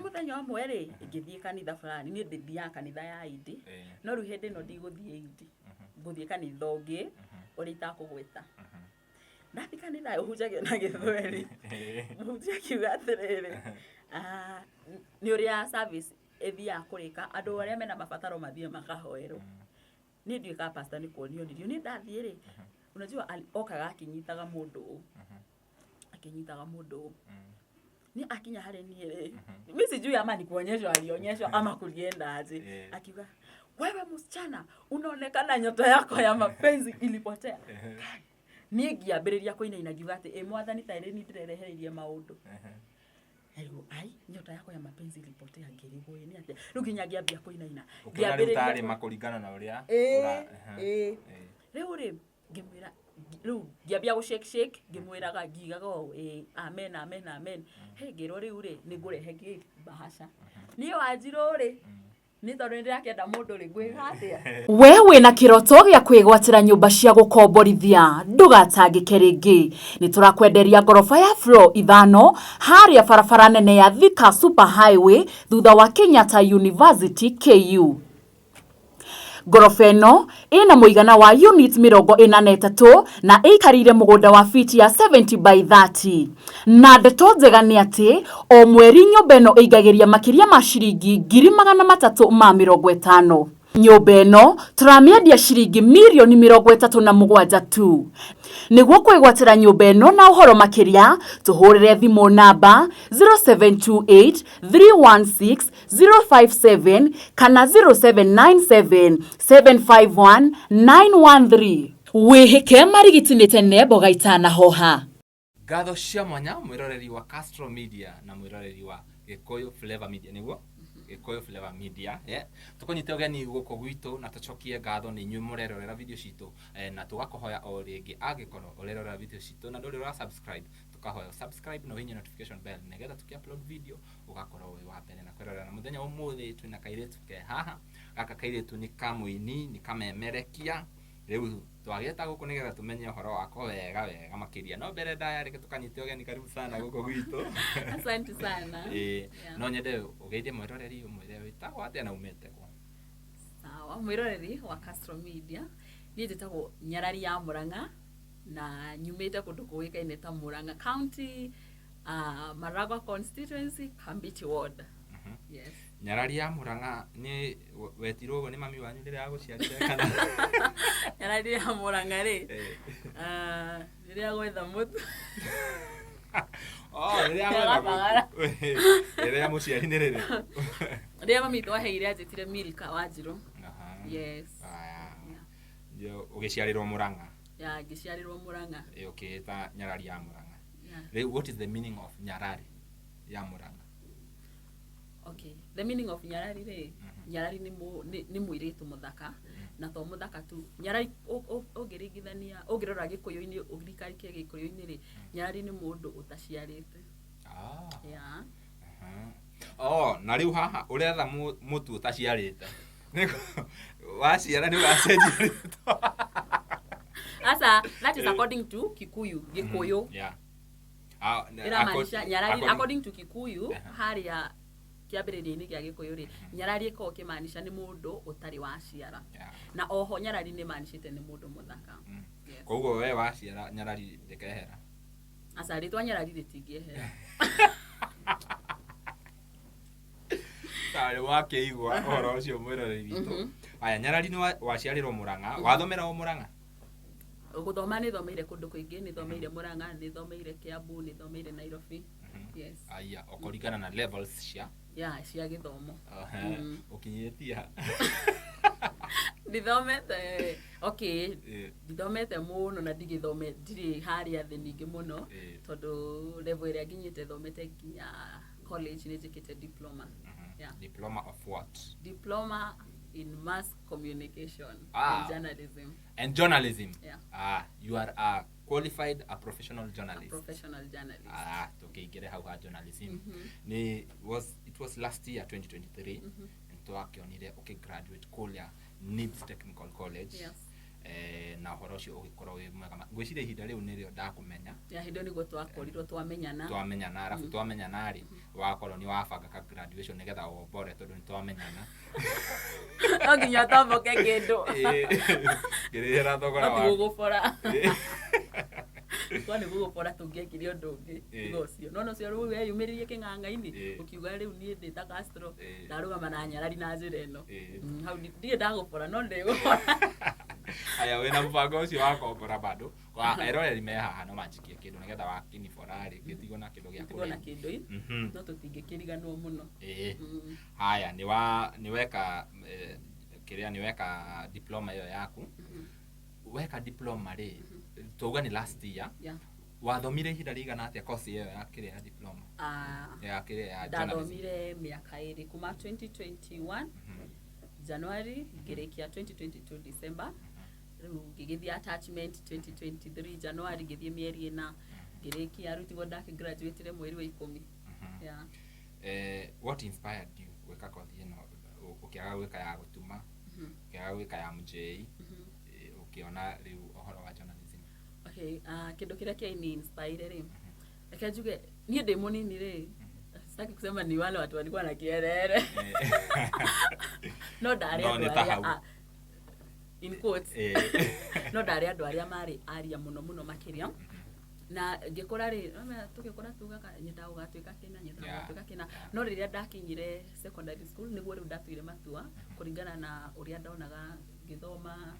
muthenya umwe ri ngithie kanitha fulani ni ndithia kanitha ya idi no ru hindi no ndiguthie idi nguthie kanitha ungi uri itakugwita ndathi kanitha uhunjagio na githweri muhunjia kiuga atiriri ni uria service ethia kurika andu aria mena mabataro mathie makahoerwo ni nduika pastor ni kuonio ni ndathie ri unajua okaga akinyitaga mundu ni akinya hare ni ri mimi sijui ama ni kuonyeshwa alionyeshwa ama kulienda aje akiwa wewe msichana unaonekana nyota yako ya mapenzi ilipotea ni ngiambiriria kuina inagiuga ati mwathani taire ni ndirerehererie maundu ai nyota yako ya mapenzi ilipotea ngirigwo ni ati ruginya ngiambia kuina ngiambiriria tari makuringana na uria riu ri ngimwira riu ngiambia gushake ngimwiraga ngigaga amen he ngiro riu ri nigurehe bahasha niyo Anjiire ri ni tondu ndirakienda mundu ri ngwihatia wewe na kiroto gya kwigwatira nyumba cia gukomborithia ndugatangike ringi ni turakwenderia gorofa ya floor 5 haria barabara nene ya Thika Super Highway thutha wa Kenyatta University KU. Gorofa ino ina muigana wa unit 43 na ikarire mugunda wa fiti ya 70 by 30 na ndeto njega ni ati o mweri nyumba ino igagiria makiria ma ciringi 350,000. Nyumba ino turamiendia ciringi milioni 37 tu. Niguo kwigwatira nyumba ino na uhoro makiria tuhurire thimu namba 0728 316 057 kana 0797 751 913. Wihike marigitinite nebo gaitana hoha. Gatho cia mwanya mwiroreri wa Castro Media na mwiroreri wa Gikuyu Flavor Media niguo Gikuyu Flavor Media tukonyite ugeni guko gwitu na tucokie gatho ni nyu murerorera video citu na tugakohoya o ringi agikoro urerorera video citu na nduri ra subscribe tukahoya subscribe na winye notification bell negetha tuki-upload video ugakorwo wi wa mbere na kwirorera na muthenya umuthi twina kairetu ke haha gaka kairetu ni kamuini ni kamemerekia riu twageta guku nigetha tumenye horo wako wega makiria no mbere ndaya reke tukanyite ugeni karibu sana guko gwitu asante sana no nyende ugeithie mwiroreri umwire witagwo atia na umete kwa sawa mwiroreri wa Castro Media ni njitagwo Nyarari ya Murang'A na nyumite kundu kuwikaine ta Murang'A County Maraga constituency Kambiti ward yes Nyarari ya Murang'A ni wetirwo ni mami wanyu rira aguciarire kana Nyarari ya Murang'A ri rira gwetha mutu rira muciari ni riri rira mami twaheire ajitire Milka Wanjiru yes yo ugiciarirwo Murang'A ngiciarirwo Murang'A okay ta Nyarari ya Murang'A what is the meaning of Nyarari ya Murang'A? Okay, the meaning of Nyarari re Nyarari ni muiritu muthaka na to muthaka tu Nyarari ogiringithania ogirora Gikuyu-ini ogirikarike Gikuyu-ini ri Nyarari ni mundu utaciarite na riu haha uretha mutu utaciarite waciara ni wacenjia asa that is according to Gikuyu Nyarari according to Kikuyu haria kiambiriria-ini gia Gikuyu ri Nyarari ko kimaanisha ni mundu utari waciara na oho Nyarari ni maanishite ni mundu muthaka koguo we waciara Nyarari ndikehera asa ritwa Nyarari ritingehera tare wakeigwa horo ucio mwiroreri witu aya Nyarari ni waciarirwo Murang'A wathomera Murang'A guthoma ni thomeire kundu kuingi ni thomeire Murang'A ni thomeire Kiambu ni thomeire Nairobi yes aya okorigana na levels cia cia githomo ukinyetia ndithomete okay ndithomete muno na ndigithome ndiri haria thi ningi muno tondu level iria nginyite thomete nginya college ni njikite diploma diploma of what? Diploma in mass communication and journalism you are a qualified professional journalist tukigere how journalism it was last year 2023 and twakionire graduate Kulia Needs Technical College na horo cio ugikorwo wi mwega ngwiciria ihinda riu nirio ndakumenya ya hindo niguo twakorirwo twamenyana arabu twamenyana ri wakorwo ni wabanga ka graduation nigetha wombore tondu ni twamenyana no nginya tomboke kindu girira thogora wa gugubora kwani gugubora tungiekire undu ungi igocio no cio riu we yumiririe king'ang'a-ini ukiuga riu ni ndita Castro ndarugama na Nyarari na njira ino hau ndie ndagubora no ndigubora aya wena mbango ucio wa kombora bado wa eroreri me haha no manjikie kindu nigetha wakinibora ri gitigo na kindu gya kuona kindu no tutingikiriganwo muno haya ni weka kiria ni weka diploma hiyo yaku weka diploma ri tuga ni last year wathomire ihinda rigana atia course hiyo ya kiria ya diploma ya kiria ya journalism ndathomire miaka iri kuma 2021 January ngirikia 2022 December riu ngigithie attachment 2023 January ngithie mieri ina ngirikia riu tigo ndaki graduate mweri wa 10 what inspired you gwika course ino ukiaga gwika ya gutuma ukiaga gwika ya MJ ukiona riu ohoro wa journalism kindu kiria kia ni inspire ri reke njuge nie ndi munini ri sitaki kusema ni wale watu walikuwa na kierere no ndari andu in quotes no ndari andu aria mari aria muno makiria na ngikora ri tukikora tugaga nyenda ugatuika kina no riria ndakinyire secondary school niguo riu ndatuire matua kuringana na uria ndonaga ngithoma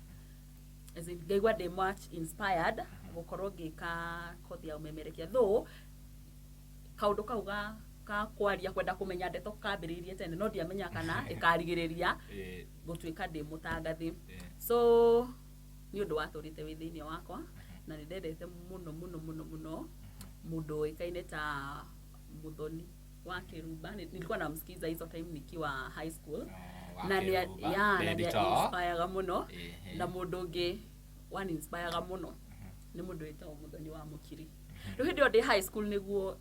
as in ngaigua ndi much inspired gukorwo ngika kothi ya umemerekia though kaundu kauga ka kwaria kwenda kumenya ndeto kambiririe tene no ndiamenya kana ikarigiriria gutuika ndi mutangathi so ni undu waturite withiini wakwa na ni ndendete muno mundu ikaine ta Muthoni wa Kirumba nilikuwa namsikiza hizo time nikiwa high school na ni inspire muno na mundu ungi one inspire muno ni mundu witagwo Muthoni wa Mukiri riu hindi ndi high school niguo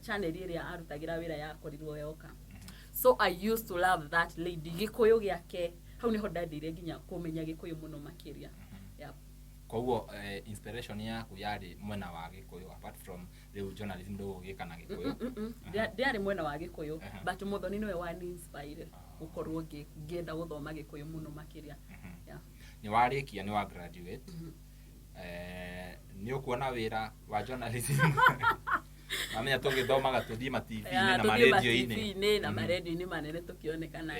channel iria arutagira wira ya korirwo yoka so I used to love that lady gikuyu giake hau niho ndandire nginya kumenya gikuyu muno makiria koguo inspiration yaku yari mwena wa gikuyu apart from the journalism ndo gikana gikuyu ndiari mwena wa gikuyu but Muthoni niwe wani inspire gukorwo ngienda guthoma gikuyu muno makiria ni warikia ni wa graduate ni ukuona wira wa journalism amenya tugithomaga tuthii ma TV-ini na ma radio-ini TV-ini na ma radio-ini manene tukionekana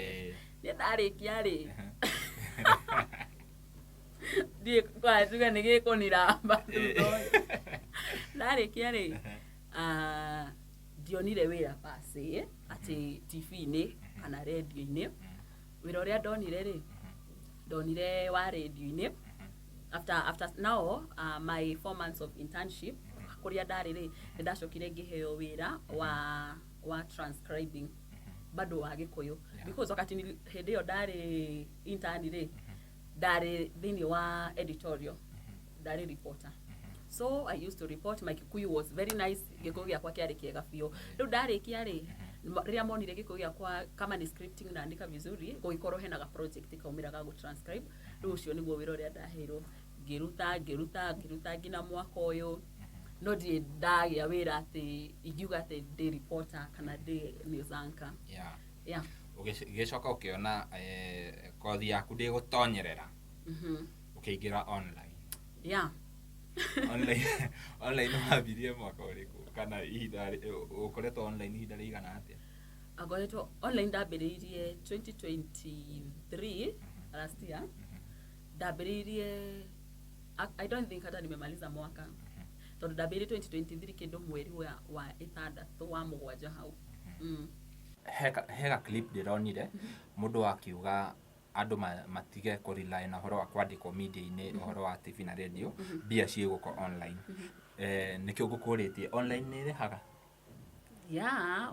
ni ndarikia ri die kwa tuga nigikunira mbandu ndarikia ri ndionire wira basi ati TV-ini kana radio-ini wira uria ndonire ri ndonire wa radio-ini after now my 4 months of internship kuria ndari ri ndacokire ngiheo wira wa transcribing bado wa gikuyu because wakati ni hindi yo ndari intern ri ndari thini wa editorial ndari reporter so I used to report my Kikuyu was very nice gikuyu giakwa kiari kiega biu riu ndarikia ri riria monire gikuyu giakwa kama ni scripting naandika vizuri gugikorwo henaga project kaumiraga gu transcribe riu ucio niguo wira uria ndaheirwo ngiruta ngina mwaka uyu no ndi ndagia wira ati igiuga ati ndi reporter kana ndi news anchor ugicoka ukiona kothi yaku ndi gutonyerera ukiingira online online wabirie mwaka uriku kana ihinda ukoretwo online ihinda rigana atia agoretwo online ndambiriirie 2023 last year ndambiriirie I don't think hata nimemaliza mwaka tondu ndambiriirie 2023 kindu mweri wa 6 wa mugwanja hau hega clip ndironire mundu akiuga andu matige kurely na horo wa kwandikwo media-ini horo wa TV na radio bia ciiguko online nikio ngukuritie online ni rihaga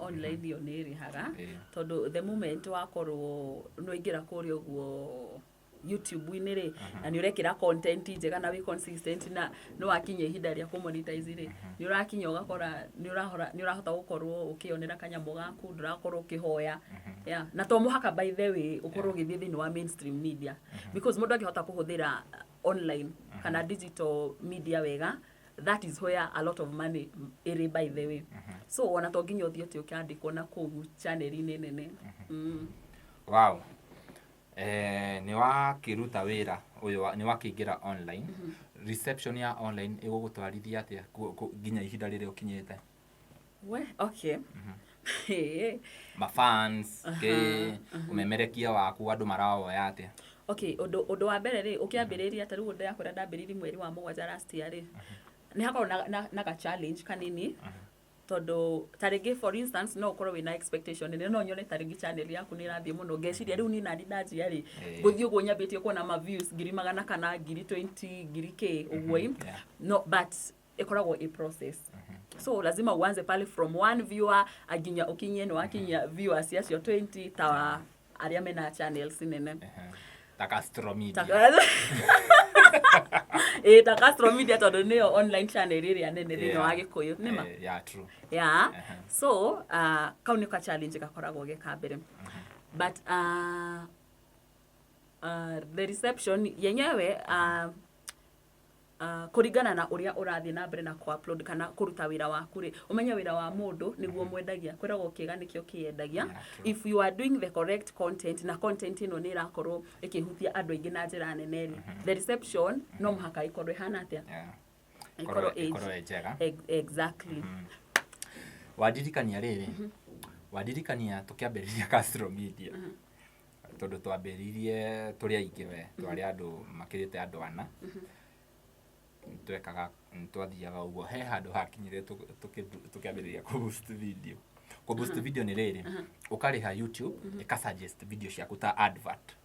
online yo ni rihaga tondu the moment wakorwo no ingira kuri uguo YouTube-ini ri na ni urekira content njega na we consistent na no wakinye ihinda ria kumonetize ri ni urakinya ugakora ni urahota gukorwo ukionera kanyamo gaku ndurakorwo ukihoya na to muhaka by the way ukorwo githithini wa mainstream media because mundu angihota kuhuthira online kana digital media wega, that is where a lot of money iri by the way. So ona to nginya uthio ti ukiandikwo na kuu channel-ini nene. Wow. Ni wakiruta wira uyu ni wakiingira online. Reception ya online igugutwarithia atia nginya ihinda rire ukinyite? We, okay. Fans umemerekia waku andu marawoya atia? Okay, odo wa mbere ri ukiambiriria ta riu ndakora ndambiririe mweri wa 7 last year ri. Ni hakorwo na ka challenge kanini. Todo tarigi for instance no ukorwo wina expectation nene no nyone tarigi channel yaku ni rathie muno ngeciria riu ni nani ndaji ari guthii uguo nyambitie kuona ma views 100 kana 20 k ugwe no but ikoragwo a process. So lazima uanze pale from one viewer aginya ukinye no akinya viewers yacio 20 tawa aria mena channels nene Castro Media Castro Media todo neo online channel iria nene rino wa Gikuyu nima yeah true so kauni ka challenge gakoragwo gekambere but the reception yenyewe kuringana na uria urathie na mbere na ku-upload kana kuruta wira waku ri umenya wira wa mundu niguo mwendagia kwiragwo kiega nikio kiendagia. If you are doing the correct content na content ino ni irakorwo ikihutia andu aingi na njira nene ri the reception no muhaka ikorwe hana atia ikorwo njega exactly. Wadirikania riri wadirikania tukiambiriria Castro Media tondu twambiririe turi aingi we twari andu makirite andu ana twekaga twathiaga uguo he handu hakinyire tukiambiriria ku boost video ni riri ukariha YouTube ikasuggest video ciaku ta advert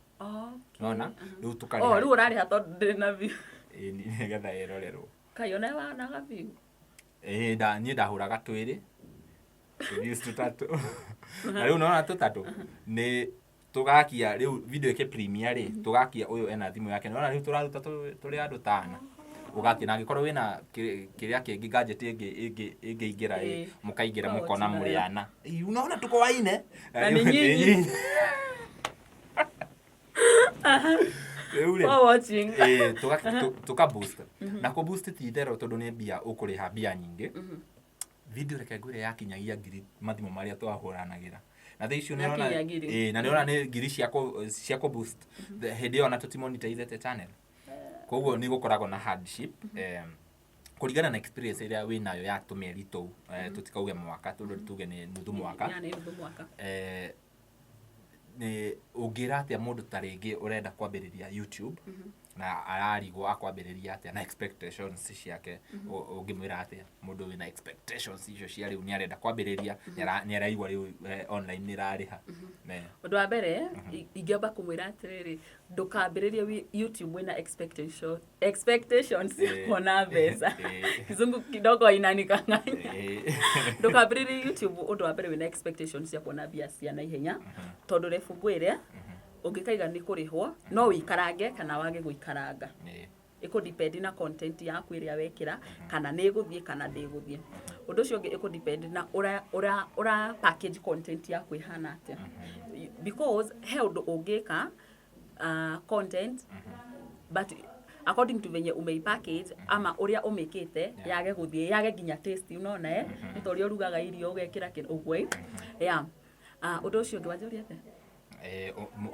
nona riu tukariha riu urariha tondu ndina view ni getha irorerwo kayona wana ga view ni ndahuraga twiri views tutatu na riu nona tutatu ni tugakia riu video yake premiere ri tugakia uyu ena thimu yake nona riu turaruta turi andu tana ugathi na gikorwo wina kiria kingi gadget ingi ingira mukaingira mukona muriana unaona tuko waine na ni nyinyi watching tuka boost na ku boost ti thero tondu ni bia ukuriha bia nyingi video reke ngwire yakinyagia ngiri mathimo maria twahuranagira na the issue nona na nona ni ngiri ciako boost the hedio na tutimonetize the channel koguo ni gukoragwo na hardship kurigana na experience iria we nayo ya tumeri tu tutikauge mwaka tondu tuge ni nuthu mwaka ni ungira atia mundu taringi urenda kwambiriria YouTube na ararigwo akwambiriria atia na expectations ciake ungimwira atia mundu wina expectations icio cia riu ni arenda kwambiriria ni araigwa riu online ni rariha undu wa mbere ingiamba kumwira atiriri ndukambiriria YouTube wina expectations kona mbeca kizungu kidogo inanikanganya ndukambiriria YouTube undu wa mbere wina expectations cia kuona bia cia na ihenya tondu refungwire ungikaiga ni kurihwo no wikarange kana wage guikaranga iko depend na content yaku iria wekira kana ni guthie kana ndiguthie undu ucio ungi iko depend na ura package content yaku ihana atia because he undu ungika content but according to venye umeipackage ama uria umikite yage guthie yage ginya taste unaona ni tori urugaga irio ugekira ugwe undu ucio ungi wanjuria atia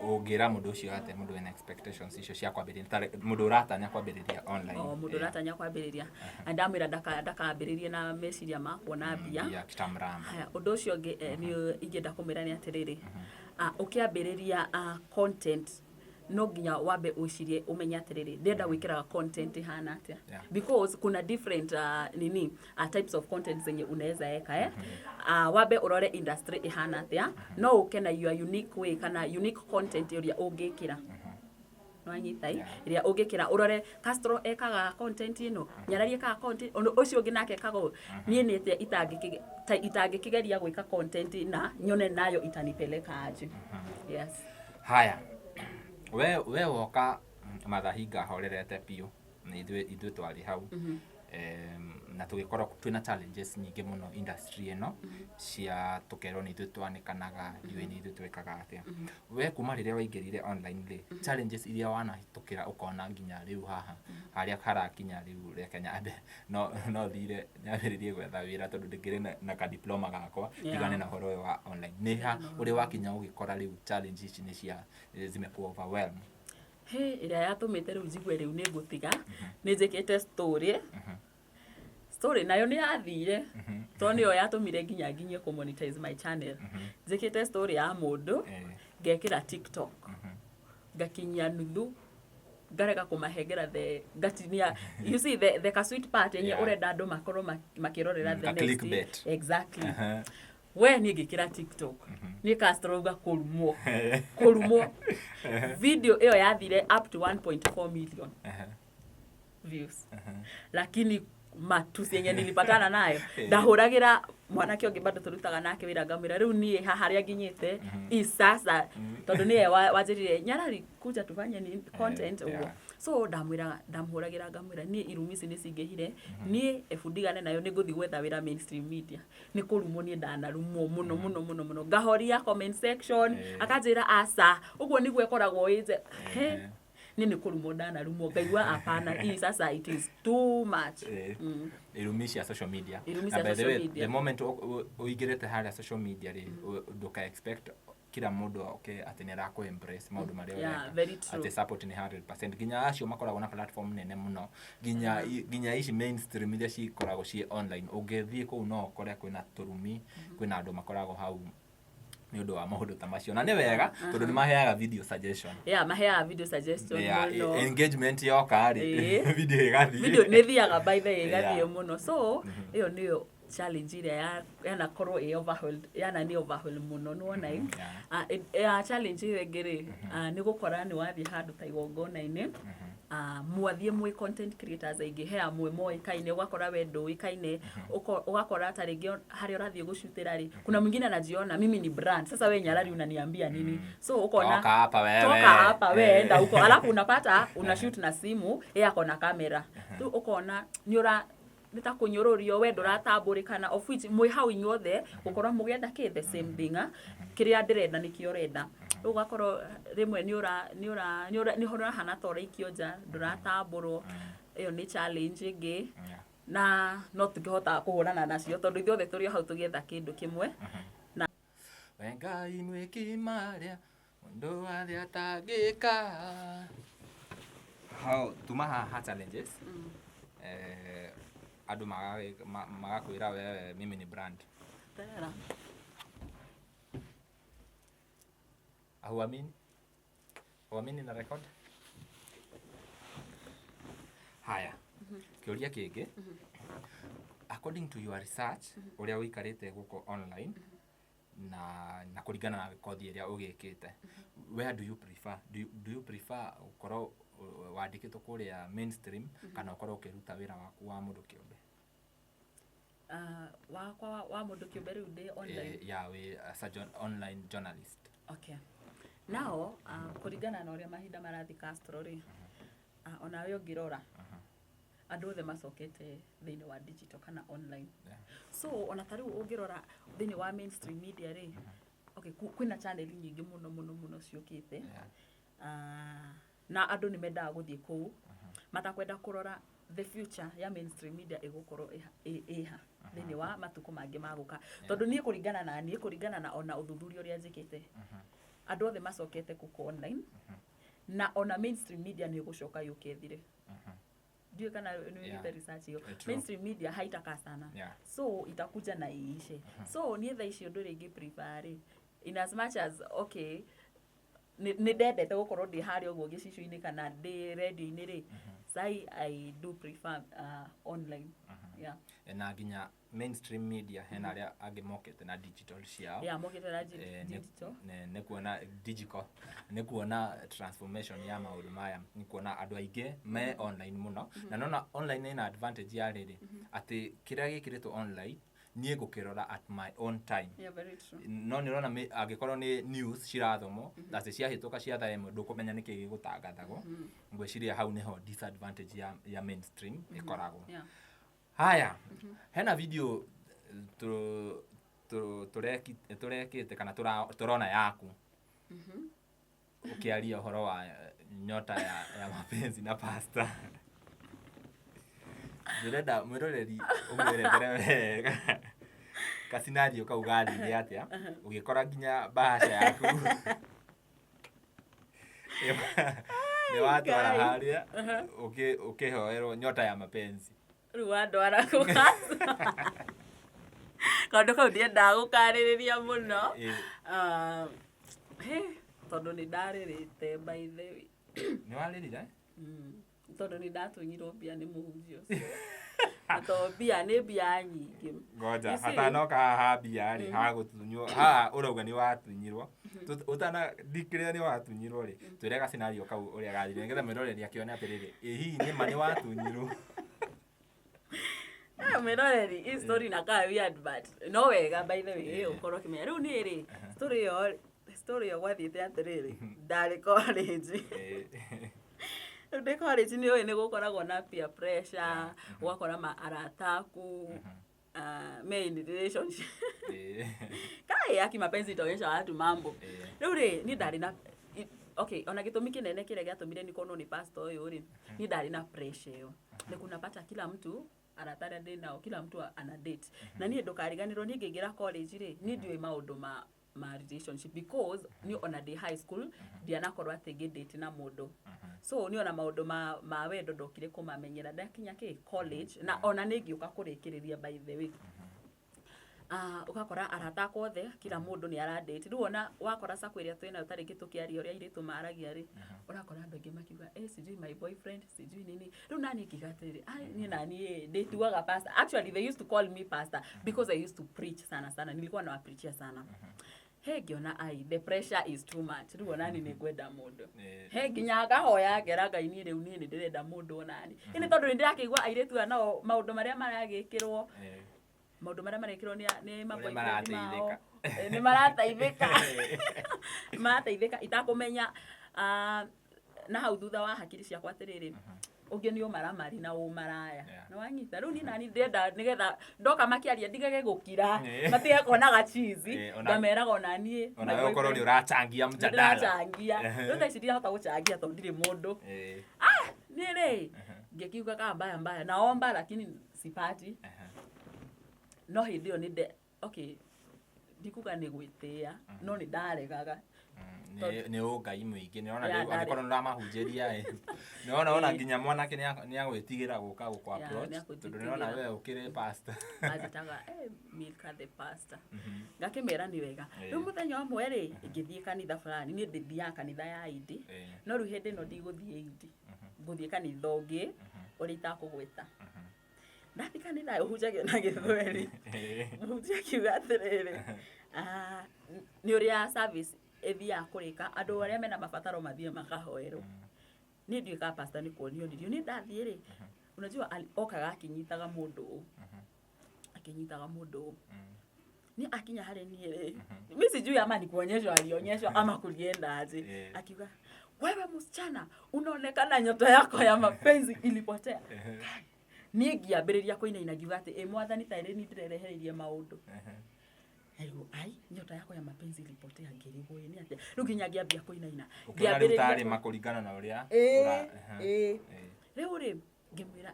ugira mundu ucio ate mundu wina expectations icio cia kwambiriria mundu uratanya kwambiriria online mundu uratanya kwambiriria andamira ndakambiririe na meciria makwo na bia kitamrama undu ucio ni ingenda kumira ni atiriri ukiambiriria content no nginya wambe ucirie umenya atiriri ndenda gwikira content hana atia because kuna different types of content zenye unaweza eka wambe urore industry ihana atia no ukena your unique way kana unique content iria ungikira no anyitai iria ungikira urore Castro ekaga content ino Nyarari ekaga content ucio ungi nake ekaga nie nete itangikigeria gwika content na nyone nayo itanipeleka aje yes haya we woka mathahinga horerete piu na ithuĩ twari hau na tugikorwo twina challenges nyingi muno industry eno cia tukero ni twanekanaga ndiwe ni twekaga atia we kuma riria waingirire online ri challenges iria wanahitukira ukona nginya riu haha haria harakinya riu ria Kenya ande no thire nyambiririe gwetha wira tondu ndikiri na ka diploma gakwa tigane na horo wa online niha uri wakinya ugikora riu challenges ni cia zimeku overwhelm ira yatumite riu njigwe riu ni ngutiga ni njikite story nayo ni yathire to niyo yatumire nginya ku monetize my channel njikite story ya mundu ngekira TikTok ngakinya nuthu ngarega kumahengera gatinia you see the ka sweet part yenye urenda andu makorwo makirorera the next day. Exactly we ni ngikira TikTok ni kastroga kurumwo video iyo yathire up to 1.4 million views lakini matusi yenye nilipatana nayo ndahuragira mwanake onge bado turutaga nake wira ngamira riu ni haria nginyite sasa tondu ni wajirire Nyarari kuja tufanye ni content ugo so ndamhuragira ngamira ni irumisi ni cingehire ni efundigane nayo ni nguthi gwetha wira mainstream media ni kurumo ni ndanarumo muno ngahoria comment section akajira asa ugo niguo ekoragwo ize nini kurumo ndanarumo ngaigua apana sasa it is too much irumisha social media na by the way the moment uigirete haria social media ri nduka expect kila mundu atenera ku embrace maundu maria ati support ni 100% ginya acio makoragwo na platform nene muno ginya ici mainstream media ci koragwo ci online ungethie ku no kore kwina turumi kwina andu makoragwo hau ni undu wa maundu ta macio na ni wega tondu ni maheaga video suggestion maheaga video suggestion muno engagement yoka ri video igathie video ni thiaga by the way igathie muno so iyo niyo challenge ile yana korwo overwhelmed yana ni overwhelmed muno nuona challenge ile ngiri ni gukora ni wathi handu ta igongona-ini mwathie mwe content creators aingi he amwe moikaine ugakora Wendo ikaine ugakora ta ringi hari urathie gushutira ri kuna mwingine anajiona mimi ni brand sasa we Nyarari unaniambia nini so ukona toka hapa wewe enda huko alafu unapata unashoot na simu yako na kamera tu ukona nyura nitakunyururio we nduratamburikana of which mwe hau inyothe gukorwo mugienda the same thing kiria ndirenda nikio renda ugakorwo rimwe ni hora hana tora ikionja nduratamburwo iyo ni challenge ingi na no tungihota kuhurana nacio tondu ithuothe turi hau tugietha kindu kimwe na wenga inwe kimaria mundu athi atangika how tumaha challenges adu magakwira wewe mimi ni brand tera Huamini na record haya kiuria kingi according to your research uria wikarite guko online na kuringana na kothi iria ugikite where do you prefer ukoro wandikitwo kuria mainstream kana ukoro ukiruta wira waku wa mundu kiumbe wa mundu kiumbe riu ndi online we as a online journalist okay now kuringana na uria mahinda marathi Castro ri ona we ngirora andu othe macokete thiini wa digital kana online so ona tariu ungirora thiini wa mainstream media ri okay kwina channel nyingi muno ciukite na andu ni mendaga guthie ku matakwenda kurora the future ya mainstream media igukorwo iha thiini wa matuko mangi maguka tondu nie kuringana na ona uthuthuria uria njikite andu othe macokete kuko online na ona mainstream media ni gucoka yukethire ndiye kana ni research hiyo mainstream media haitaka sana so itakuja na iishe so ni tha icio ndu ringi prefer in as much as okay ni ndendete gukorwo ndi hari uguo gicicio-ini kana ndi radio-ini ri sai I do prefer online na ginya mainstream media hena aria angi mokete na digital ciao mokete na digital ne kuona digital ne kuona transformation ya maundu maya ni kuona andu aingi me online muno na nona online ina advantage ya riri ati kiria gikiritwo online nie gukirora at my own time very true no nirona agikorwo ni news cirathomo that's cia hituka cia thaa imwe ndukumenya niki gigutangathagwo ngwiciria hau niho disadvantage ya mainstream ikoragwo Haya. Hena video turekite kana turona yaku. Ukiaria uhoro wa nyota ya mapenzi na pasta. Ndĩrenda mwĩroreri ũmwerethere wega kasinario kau gathire atĩa ũgĩkora nginya bahasha yaku nĩ watwara harĩa ũkĩhoerwo nyota ya mapenzi. Rĩu wandwara kũgasa kaũndũ kau ndiendaga gũkarĩrĩria mũno tondũ nĩ ndarĩrĩte by the way. Nĩ warĩrire? Tondũ nĩ ndatũnyirwo mbia nĩ mũhunjia ũcio. Tondũ mbia nĩ mbia nyingĩ. Ngoja hatanoka haha mbia rĩ ha gũtunywo haha ũrauga nĩ watunyirwo ũtana ndikĩrĩra nĩ watunyirwo rĩ twĩrega scenario kau ũrĩa gathire nĩgetha mwĩroreri akĩone atĩrĩrĩ hihi nĩ ma nĩ watunyirwo. Mwĩroreri hii story inakaa weird but no wega by the way ũkorwo ũkĩmenya rĩu nĩ rĩ story ĩyo gwathiĩte atĩrĩrĩ ndarĩ college. Ndĩ college nĩ ũĩ nĩ gũkoragwo na peer pressure ũgakora arata aku main relationship kai yaki mapenzi itaonyesha watu mambo. Rĩu rĩ niĩ ndarĩ na okay ona gĩtũmi kĩnene kĩrĩa gĩatũmire nikonwo nĩ pastor ũyũ rĩ niĩ ndarĩ na pressure ĩyo nĩ kunapata kila mtu arataria ndĩ nao kila mtu ana date na niĩ ndũkariganĩrwo niĩ ngĩingĩra college rĩ niĩ ndiũĩ maũndũ ma relationship because ni ona ndĩ high school ndianakorwo atĩ ngĩdate na mũndũ. So ni ona maũndũ ma wendo ndokire kũmamenyera ndakinya college na ona nĩ ngĩũka kũrĩkĩrĩria by the way. Ukakora arata kwothe kila mũndũ nĩ aradate. Rĩu ona wakora sako ĩrĩa twĩnayo tarĩ kĩ tũkĩaria ũrĩa airĩtu maragia rĩ ũrakora andũ aingĩ makiuga sijui my boyfriend sijui nini. Rĩu nani kigatĩrĩ niĩ nani ndĩtuaga pastor. Actually they used to call me pastor because I used to preach sana nilikuwa nawapreachia sana. Ngiona the pressure is too much. Rĩu onani nĩ ngwenda mũndũ. Nginya ngahoya ngera Ngai niĩ rĩu niĩ nĩ ndĩrenda mũndũ onani. Nĩ tondũ nĩ ndĩrakĩigua airĩtu nao maũndũ marĩa maragĩkĩrwo maũndũ marĩa marekĩrwo nĩ maboyfriend mao nĩ marateithĩka itakũmenya na hau thutha wa hakiri ciakwa atĩrĩrĩ ũngĩ nĩ ũmaramari na ũmaraya nĩ wanyita. Rĩu niĩ nani ndĩrenda nĩgetha ndoka makĩaria ndigage gũkira matige konaga cheese ngameraga onaniĩ ona wewe ũkorwo nĩ ũrachangia mjadala rĩu thaa ici ndirahota gũchangia tondũ ndirĩ mũndũ. Niĩ rĩ ngĩkiuga kama mbaya naomba lakini sipati. No hĩndĩ ĩyo nĩ okay ndikuga nĩ gwĩtĩĩa no nĩ ndaregaga nĩ ũngai mũingĩ nĩ ona angĩkorwo nĩũramahunjĩria nĩ ona nginya mwanake nĩ agwĩtigĩra gũka gũkwa approach tondũ nĩ ona wewe ũkĩrĩ pastor ajitaga Milka the pastor ngakĩmera nĩ wega. Rĩu mũthenya ũmwe rĩ ngĩthiĩ kanitha fulani niĩ ndĩthiaga kanitha ya Idi no rĩu hĩndĩ ĩno ndigũthiĩ Idi ngũthiĩ kanitha ũngĩ ũrĩa itakũgwĩta. Ndathi kanitha ũhunjagio na Gĩthweri mũhunjia akiuga atĩrĩrĩ nĩ ũrĩa service ĩthiaga kũrĩka andũ arĩa mena mabataro mathiĩ makahoerwo. Niĩ ndiũĩ ka pastor nĩ kuonio niĩ ndathiĩ rĩ unajua okaga akinyitaga mũndũ ni akinya harĩ niĩ rĩ mimi sijui ama ni kuonyeshwa alionyeshwa ama kulienda aje. Akiuga wewe msichana unaonekana nyota yako ya mapenzi ilipotea. Niĩ ngĩambĩrĩria kũinaina ngiuga atĩ mwathani ta rĩ nĩndĩrehereirie maũndũ. Nyota yako ya mapenzi ilipotea ngĩrigwo nĩ atĩa. Rĩu nginya ngĩambia kũinaina ngĩambĩrĩria makũringana na ũrĩa rĩu rĩ ngĩmwĩra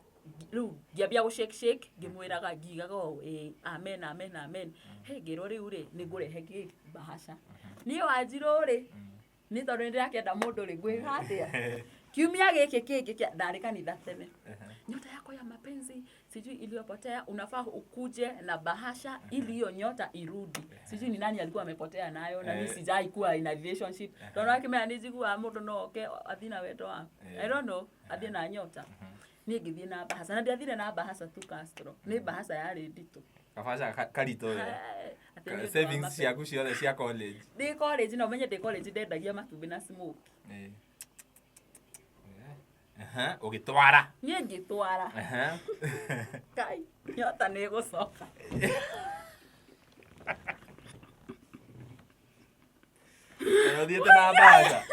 rĩu ngĩambia gũshake ngĩmwĩraga ngiugaga amen. Ngĩrwo rĩu rĩ nĩngũrehe bahasha niĩ Wanjirũ rĩ nĩ tondũ nĩndĩrakĩenda mũndũ rĩ ngwĩka atĩa. Kiumia gĩkĩ ndarĩ kanitha tene. Nyota yako ya mapenzi sijui iliyopotea unafaa ukuje na bahasha ili hiyo nyota irudi. Sijui ni nani alikuwa amepotea nayo na mimi sijai kuwa in a relationship. Tondũ akimenya nĩjiguaga mũndũ no oke athina wendo wako. I don't know athie na nyota. Niĩ ngĩthiĩ na bahasha na ndiathire na bahasha tu Castro. Nĩ bahasha yarĩ nditũ. Kabasha karito savings ciaku ciothe cia college. Ndĩ college na ũmenye ndĩ college ndendagia matumbĩ na smoke. Ũgĩtwara niĩ ngĩtwara kai nyota nĩ gũcoka ũthiĩte na bahasha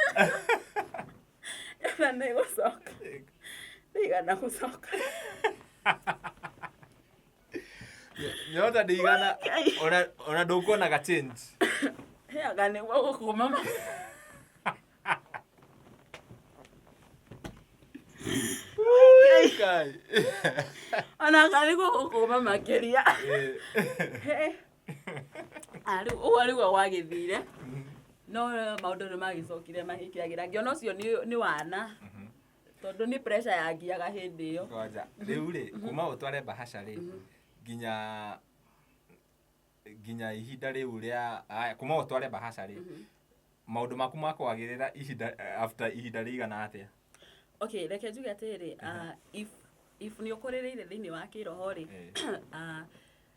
nyota nĩ gũcoka ndigana gũcoka nyota ndigana ona ndukuona ga change Hega nĩ gũkũma kai ona kari gũkũma makĩria ũguo wagĩthire no maũndũ nĩ magĩcokire magĩkĩagĩra ngĩona ũcio nĩ wana tondũ nĩ pressure yangiaga hĩndĩ ĩyo rĩu rĩ kuma ũtware bahasha rĩ nginya ihinda rĩu rĩa kuma ũtware bahasha rĩ maũndũ maku makwagĩrĩra after ihinda rĩigana atĩa? Okay, reke njuge atĩrĩ if nĩ ũkũrĩrĩire thĩinĩ wa kĩroho rĩ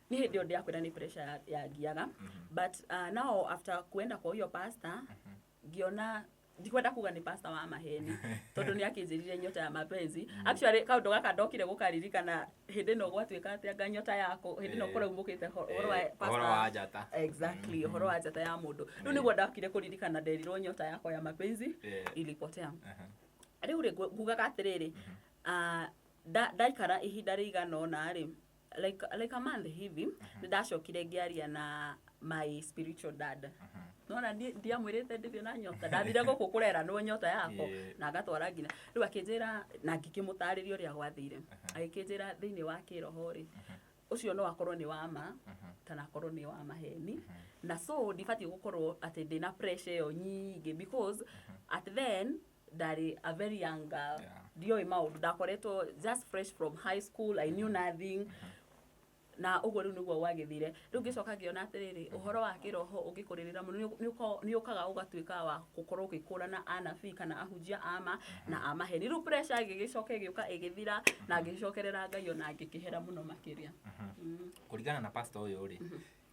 ni hĩndĩ ĩyo ndiakwĩra nĩ pressure yangiaga but now after kuenda kwa huyo pastor ngiona ndikwenda kuga nĩ pastor wa maheni tondũ nĩ akĩnjĩrire nyota ya mapenzi actually kaũndũ gaka ndokire gũkaririkana hĩndĩ ĩno gwatuĩka atĩ anga nyota yako hĩndĩ ĩno kũraumũkĩte ũhoro wa Njata exactly ũhoro wa Njata ya mũndũ rĩu nĩguo ndokire kũririkana nderirwo nyota yako ya mapenzi ilipotea rĩu rĩ ngugaga atĩrĩrĩ ndaikara ihinda rĩigana ũna rĩ like a month hivi ndacokire ngiaria na my spiritual dad nona ndiamwĩrĩte ndĩrĩ na nyota ndathire gũkũ kũrera no nyota yako na agatwara nginya rĩu akĩnjĩra na ngĩkĩmũtarĩria ũrĩa gwathire agĩkĩnjĩra thĩinĩ wa kĩroho rĩ ũcio no akorwo nĩ wa ma kana akorwo nĩ wa maheni na so ndibatiĩ gũkorwo atĩ ndĩna pressure ĩyo nyingĩ because at then ndari a very young girl ndioi maũndũ ndakoretwo just fresh from high school I knew nothing na ũguo rĩu nĩguo gwagĩthire rĩu ngĩcoka ngĩona atĩrĩrĩ ũhoro wa kĩroho ũngĩkũrĩrĩra mũno nĩ ũkaga ũgatuĩka wa gũkorwo ũgĩkũrana anabii kana ahunjia ama na amaheni rĩu pressure ĩgĩcoka ĩgĩũka ĩgĩthira na ngĩcokerera Ngai ona ngĩkĩhera mũno makĩria kũringana na pastor ũyũ rĩ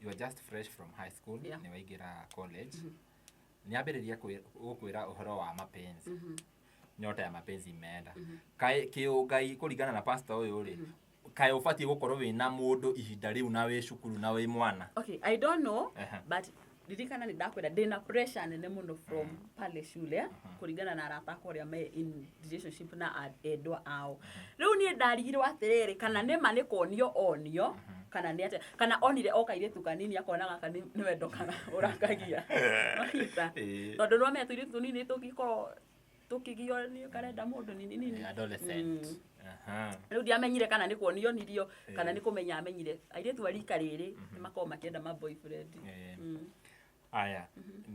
you are just fresh from high school nĩ waingĩra college nĩ ambĩrĩria gũkwĩra ũhoro wa mapenzi nyota ya mapenzi imeenda kĩũngai kũringana na pastor ũyũ rĩ kaĩ ũbatiĩ gũkorwo wĩna mũndũ ihinda rĩu na wĩ cukuru na wĩ mwana? Okay, I don't know but ririkana nĩ ndakwĩra ndĩna pressure nene mũno from pale shule kũringana na arata akwa arĩa me in relationship na endwa ao rĩu niĩ ndarigirwo atĩrĩrĩ kana nĩma nĩ kuonio onio kana nĩ atĩa kana onire okairĩtu kanini akona gaka nĩ wendo kana ũrakagia tondũ no me tũirĩtu tũnini tũngĩkorwo tukigio ni karenda mundu nini adolescent rĩu ndiamenyire kana nĩ kuonionirio kana nĩ kũmenya amenyire airĩtu arika rĩrĩ nĩ makorwo makĩenda ma boyfriend aya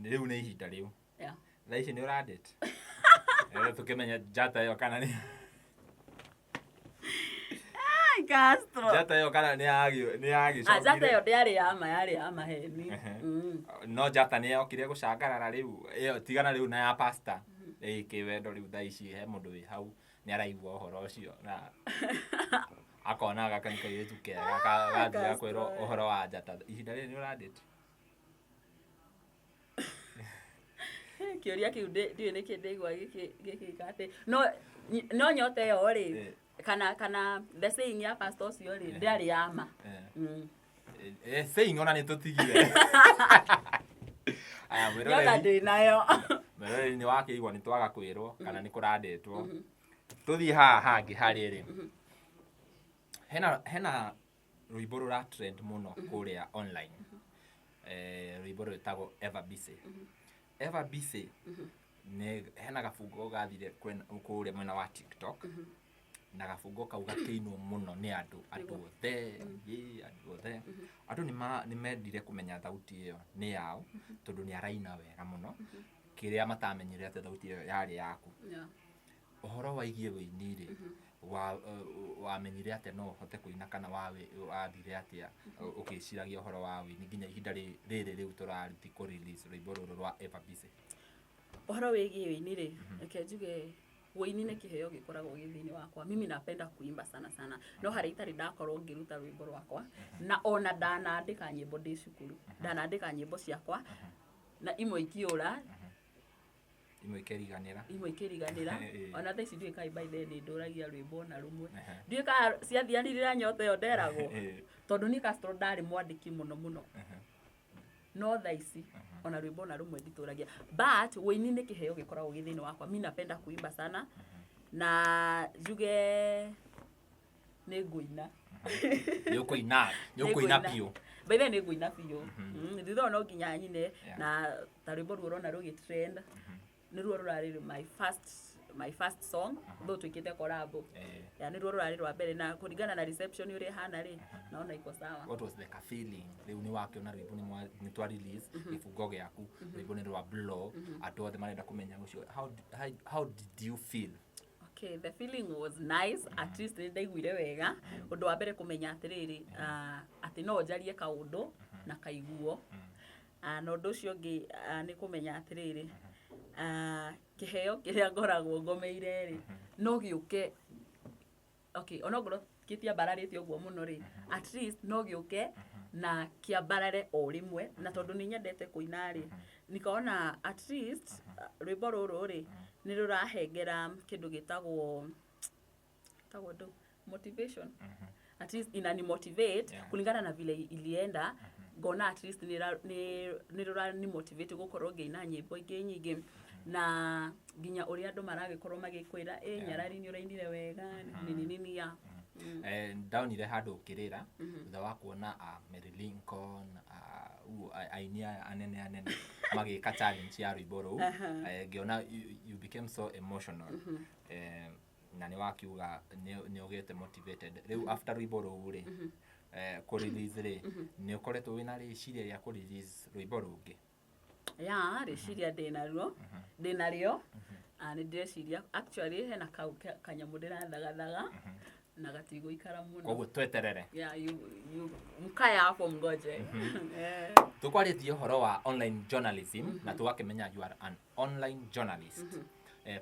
rĩu nĩ ihinda rĩu thaa ici nĩ ũradate tukimenya Njata yo kana nĩ Castro Njata yo kana nĩ yagĩcokire Njata yo yarĩ ya maheni no Njata nĩ yokire gũcangarara rĩu ĩyo tigana rĩu na ya pastor kĩwendo rĩu thaa ici he mũndũ wĩ hau nĩ araigua ũhoro ũcio na akona gaka nĩ kairĩtu kega gathira kwĩrwo ũhoro wa Njata ihinda rĩrĩ nĩ ũradate kĩũria kĩu ndiũĩ nĩkĩ ndaigua gĩkĩka atĩ no nyota ĩyo rĩ kana the saying ya pastor ũcio rĩ ndĩarĩ ya ma saying ona nĩ tũtigire aya mwĩroreri nayo mwĩroreri nĩ wakĩigua nĩ twaga kwĩrwo kana nĩ kũrandĩtwo tũthiĩ haha hangĩ harĩa rĩ hena rwĩmbo rũra trend mũno kũrĩa online rwĩmbo rwĩtagwo Ever Busy Ever Busy nĩ hena gabungo gathire kũrĩa mwena wa TikTok na gabungo kau gakĩinwo mũno nĩ andũ othe andũ nĩ mendire kũmenya thauti ĩyo nĩ yao tondũ nĩ araina wega mũno kĩrĩa matamenyire atĩ thauti ĩyo yarĩ yaku ũhoro waigie wĩini rĩ wamenyire atĩ no ũhote kũina kana wathire atĩa ũkĩciragia ũhoro wa wĩini nginya ihinda rĩrĩ rĩu tũraruti kũ release rwĩmbo rũrũ rwa Ever Busy ũhoro wĩgie wĩini rĩ reke njuge wĩini nĩ kĩheo gĩkoragwo gĩthĩinĩ wakwa mimi napenda kuimba sana no harĩ itarĩ ndakorwo ngĩruta rwĩmbo rwakwa na ona ndanandĩka nyĩmbo ndĩ cukuru ndanandĩka nyĩmbo ciakwa na imwe ikiũra imwe ikĩriganĩra ona thaa ici ndiũĩ kai by then ndũragia rwĩmbo na rũmwe ndiũĩ ka ciathianirĩra nyota ĩyo nderagwo tondũ niĩ Castro ndarĩ mwandĩki mũno no thaa ici ona rwĩmbo na rũmwe nditũragia but wĩini nĩ kĩheo gĩkoragwo gĩthĩinĩ wakwa mimi napenda kuimba sana na njuge nĩ ngũina Nĩũkũina piũ. By then nĩngũina piũ. Nditho no nginya nyine na ta rwĩmbo ruo rona rũgĩtrend. Nĩ ruo rũrarĩ my first song though twikite collab. Nĩ ruo rũrarĩ rwa mbere na kũringana na reception ũrĩa hana rĩ naona iko sawa. What was the feeling? Rĩu nĩ wakĩona rwĩmbo nĩ twa release gĩbungo gĩaku rwĩmbo nĩ rwa blow andũ othe marenda kũmenya ũcio. How did you feel? Okay, the feeling was nice. At least ndaiguire wega ũndũ wa mbere kũmenya atĩrĩrĩ atĩ no njarie kaũndũ na kaiguo. Na ũndũ ũcio ũngĩ nĩ kũmenya atĩrĩrĩ kĩheo kĩrĩa ngoragwo ngomeire rĩ no gĩũke. Okay, onokorwo kĩtiambararĩte ũguo mũno rĩ at least no gĩũke na kĩambarare o rĩmwe na tondũ nĩ nyendete kũina rĩ nikaona at least rwĩmbo rũrũ rĩ nĩ rũrahengera kĩndũ gĩtagwo motivation. At least inani motivate kulingana na vile ilienda ngona at least nĩ rũrani motivate gũkorwo ngĩina nyĩmbo ingĩ nyingĩ na nginya ũrĩa andũ maragĩkorwo magĩkwĩra Nyarari nĩ ũrainire wega nini ya ndaonire handũ ũkĩrĩra thutha wa kuona Mary Lincoln aini anene magĩka challenge ya rwĩmbo rũu ngĩona you became so emotional na nĩ wakiuga nĩ ũgĩte motivated rĩu after rwĩmbo rũu rĩ kũ release rĩ nĩ ũkoretwo wĩna rĩciria rĩa kũ release rwĩmbo rũngĩ? Rĩciria ndĩnarĩo nĩ ndĩreciria actually hena kanyamũ ndĩrathagathaga na gatigũikara mũno koguo tweterere mkae hapo mgoje. Tũkwarĩtie ũhoro wa online journalism na tũgakĩmenya you are an online journalist.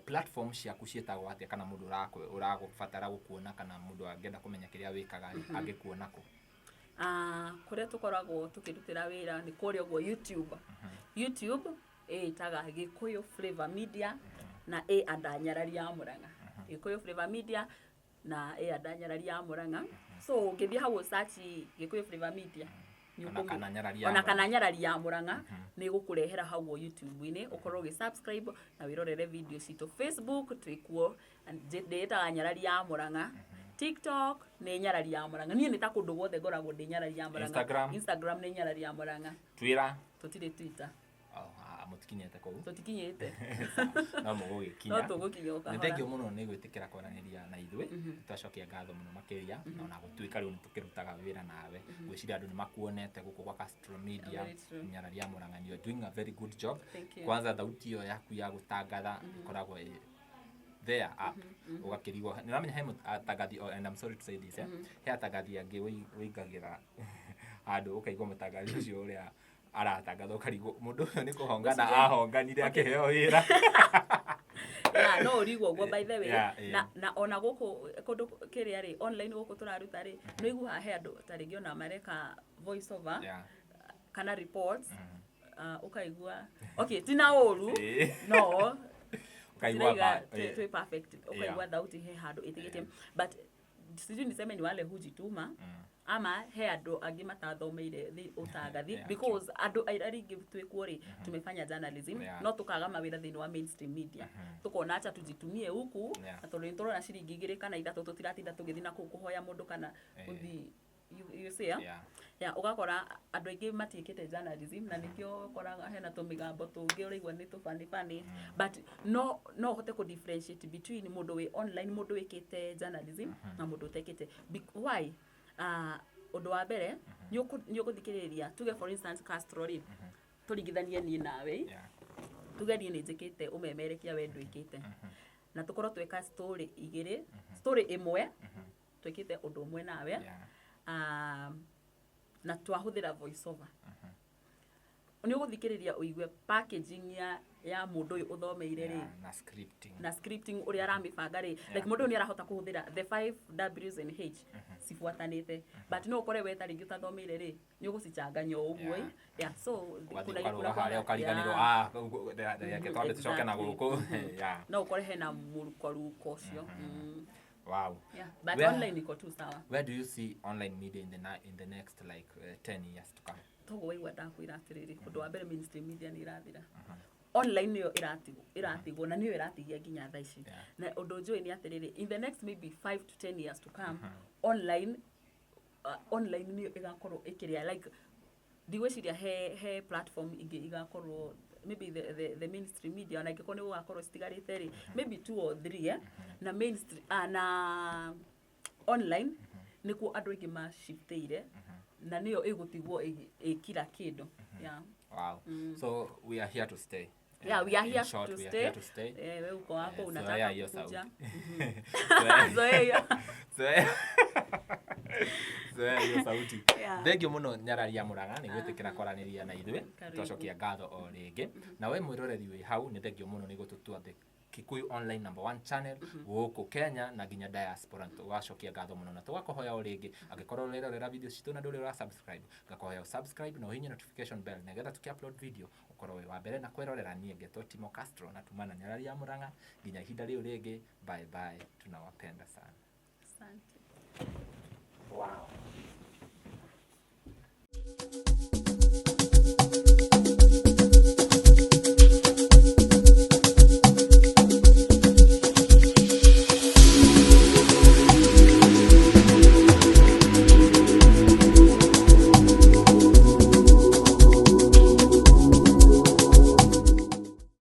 Platform ciaku ciĩtagwo atĩa kana mũndũ ũragũbatara gũkuona kana mũndũ angĩenda kũmenya kĩrĩa wĩkaga angĩkuona kũ? Kũrĩa tũkoragwo tũkĩrutĩra wĩra nĩ kũrĩa ũguo YouTube ĩtaga Gĩkũyũ Flavor Media na and Nyarari ya Murang'A. Gĩkũyũ Flavor Media na and Nyarari ya Murang'A. So ngĩthiĩ hau search Gĩkũyũ Flavor Media ona kana Nyarari ya Murang'A nĩ gũkũrehera hau YouTube-inĩ ũkorwo ũgĩ-subscribe na wĩrorere video citũ. Facebook twĩkuo ndĩtaga Nyarari ya Murang'A. TikTok nĩ Nyarari ya Murang'A. Niĩ nĩ ta kũndũ guothe ngoragwo ndĩ Nyarari ya Murang'A. Instagram nĩ Nyarari ya Murang'A. Twitter tũtirĩ Twitter. Mũtikinyĩte kũu? Tũtikinyĩte. No mũgũgĩkinya. No tũgũkinya o kahora. Nĩ thengiũ mũno nĩ gwĩtĩkĩra kwaranĩria na ithuĩ. Twacokia ngatho mũno makĩria na ona gũtuĩka rĩu nĩ tũkĩrutaga wĩra nawe. Ngwĩciria andũ nĩ makuonete gũkũ gwa Castro Media Nyarari ya Murang'A. You are doing a very good job. Kwanza thauti ĩyo yaku ya gũtangatha ĩkoragwo there up ugakirigwo nĩ ramenya he atangathi and I'm sorry to say this he atangathi angĩ wĩingagĩra handũ ũkaigua mũtangathi ũcio ũrĩa aratangatha ũkarigwo mũndũ ũcio nĩ kũhongana ahonganire akĩheo wĩra. No ũrigwo guo by the way na ona gũkũ kũndũ kĩrĩa rĩ online gũkũ tũraruta rĩ no iguha he andũ ta rĩngĩ ona mareka voice over kana reports ukaigua okay tina ũru no ukaigua tu perfect ukaigua thauti he handũ ĩtigĩte but sijui niseme ni wale hujituma ama he andũ angĩ matathomeire utangathi because andũ aingĩ twĩkuo rĩ tumefanya journalism no tukaga mawĩra thĩinĩ wa mainstream media tukona acha tujitumie huku na tondũ nĩtũrona ciringi 2 kana 3 tũtiratinda tũgĩthiĩ na kũhoya mũndũ kana gũthi you see ugakora andũ aingĩ matiĩkĩte journalism na nĩkĩo ũkoraga hena tũmĩgambo tũngĩ ũraigua nĩ tũbani but no hote ku differentiate between mũndũ wĩ online mũndũ wĩkĩte journalism na mũndũ ũtekĩte why ũndũ wa mbere nĩ ũgũthikĩrĩria tuge for instance Castro rĩ tũringithanie niĩ nawe tuge niĩ nĩ njĩkĩte ũmemerekia Wendo ĩkĩte na tũkorwo tweka story igĩrĩ story ĩmwe twĩkĩte ũndũ ũmwe nawe na twahũthĩra voice over nĩ ũgũthikĩrĩria ũigue packaging ya mũndũ ũyũ ũthomeire rĩ na scripting ũrĩa aramĩbanga rĩ like mũndũ ũyũ nĩ arahota kũhũthĩra the 5 W's and H cibuatanĩte but no ũkore we tarĩngĩ ũtathomeire rĩ nĩ ũgũcichanganya ũguo so kuna harĩa ũkariganĩrwo reke twambe tũcoke na gũkũ no ũkore hena mũruko ũcio. Wow. Yeah, but online iko tu sawa. Where do you see online media in the next like 10 years to come? Togo waigua ndakwĩra atĩrĩrĩ ũndũ wa mbere mainstream media nĩ irathira. Online nĩyo iratigwo na nĩyo iratigia nginya thaa ici. Na ũndũ njũĩ nĩ atĩrĩrĩ in the next maybe 5 to 10 years to come online online ni igakorwo ikiria like digweciria he platform ingi igakorwo maybe the mainstream media na ingĩkorwo nĩ gũgakorwo citigarĩte rĩ maybe 2 or 3 na mainstream na online nĩkuo andũ aingĩ macifteire na nĩyo ĩgũtigwo ĩkira kĩndũ. Yeah. Wow. So we are here to stay. Yeah, we are here short, to we stay. Are here to stay. Wewe uko hapo unataka kuja. Zoea. Zoea hiyo sauti. Thengio muno Nyarari ya Murang'a ni gwitikira kwaraniria na ithuĩ. Twacokia ngatho o ringi. Na we mwiroreri wi hau ni thengio muno ni gututua the Kikuyu Online #1 channel guku Kenya na nginya diaspora. Twacokia ngatho muno na twakohoya o ringi angikorwo rerorera video citu na nduri ura subscribe ngakohoya subscribe na uhinye notification bell nigetha tuki-upload video ukorwo we wa mbere na kwirorera nie ngeto Timo Castro na tumana Nyarari ya Murang'a nginya ihinda riu ringi. Bye bye, tunawapenda sana. Asante. Wow.